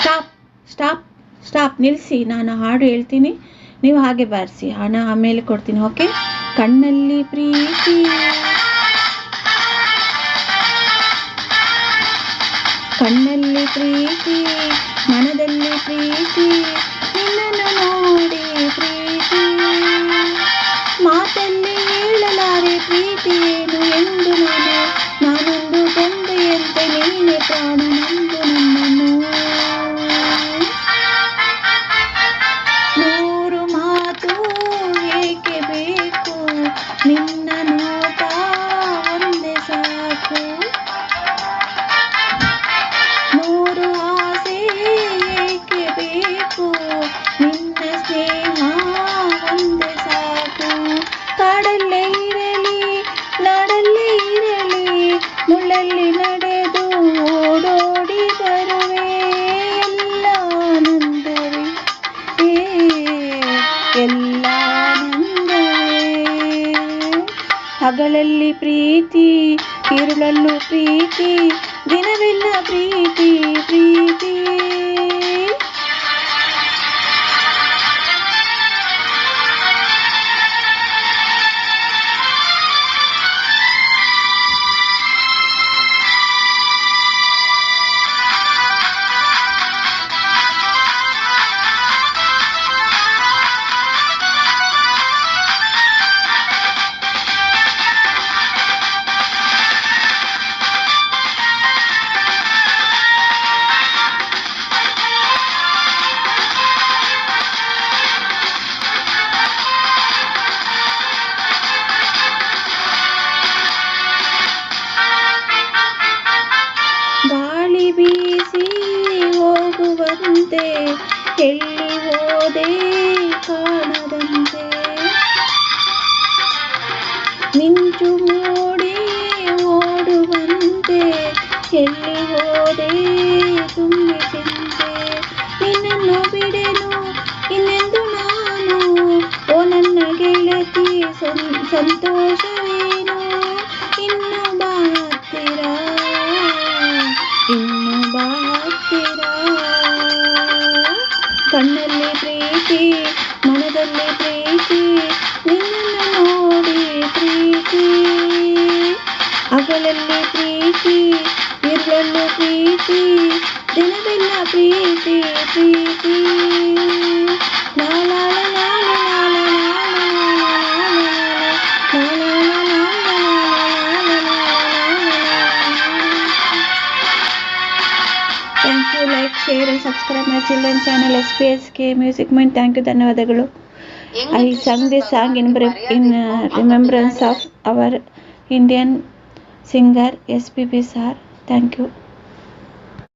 Stop stop stop, ನಿಲ್ಲಿಸಿ. ನಾನು ಹಾಡು ಹೇಳ್ತೀನಿ, ನೀವು ಹಾಗೆ ಬಾರಿಸಿ. ಹಣ ಆಮೇಲೆ ಕೊಡ್ತೀನಿ, ಓಕೆ? ಕಣ್ಣಲ್ಲಿ ಪ್ರೀತಿ, ಕಣ್ಣಲ್ಲಿ ಪ್ರೀತಿ, ಮನದಲ್ಲಿ ಪ್ರೀತಿ, ನಿನ್ನನ್ನು ನೋಡಿ ಪ್ರೀತಿ, ಮಾತಲ್ಲಿ ಹೇಳಲಾರೆ ಪ್ರೀತಿ ಏನು ಎಂದು. ನಾನೊಂದು ಗೊಂಬೆಯಂತೆ, ನೀನೆ ಪ್ರಾಣ ನಂಬು ನನ್ನನ್ನು. ನೂರು ಮಾತು ಏಕೆ ಬೇಕು, ನಿನ್ನ ನೋಟ ಒಂದೇ ಸಾಕು. ನೂರು ಆಸೆ ಏಕೆ ಬೇಕು, ನಿನ್ನ ಸ್ನೇಹ ಒಂದೇ ಸಾಕು. ಕಾಡಲ್ಲೇ ಇರಲಿ, ನಾಡಲ್ಲೇ ಇರಲಿ, ಮುಳ್ಳಲ್ಲಿ ನಡೆದು ಓಡೋಡಿ ಬರುವೆ. ಎಲ್ಲ ಆನಂದವೇ, ಎಲ್ಲ ಆನಂದವೇ. ಹಗಲಲ್ಲಿ ಪ್ರೀತಿ, ഇരുಳಲ್ಲೂ ಪ್ರೀತಿ, ದಿನವೆಲ್ಲ ಪ್ರೀತಿ ಪ್ರೀತಿ. ಗಾಳಿ ಬೀಸಿ ಹೋಗುವಂತೆ, ಎಲ್ಲಿ ಹೋದೆ ಕಾಣದಂತೆ, ಮಿಂಚು ಮೂಡಿ ಓಡುವಂತೆ, ಎಲ್ಲಿ ಹೋದೆ ತುಂಬಿ ಚಿಂತೆ. ನಿನ್ನನ್ನು ಬಿಡೆನು ಇನ್ನೆಂದು ನಾನು, ಓ ನನ್ನ ಗೆಳತಿ ಸಂತೋಷವೇನು. ಇನ್ನು ಬಾ ಹತ್ತಿರ, ಇನ್ನು ಬಾ ಹತ್ತಿರ. ಕಣ್ಣಲ್ಲಿ ಪ್ರೀತಿ, ಮನದಲ್ಲಿ ಪ್ರೀತಿ, ನಿನ್ನನ್ನು ನೋಡಿ ಪ್ರೀತಿ. ಹಗಲಲ್ಲಿ ಪ್ರೀತಿ, ഇരുಳಲ್ಲೂ ಪ್ರೀತಿ, ದಿನವೆಲ್ಲ ಪ್ರೀತಿ ಪ್ರೀತಿ. Thank you, like, share and subscribe my children channel SPSK Music Mind. Thank you, ಧನ್ಯವಾದಗಳು. I sang this song in remembrance of our Indian singer SPB sir. Thank you.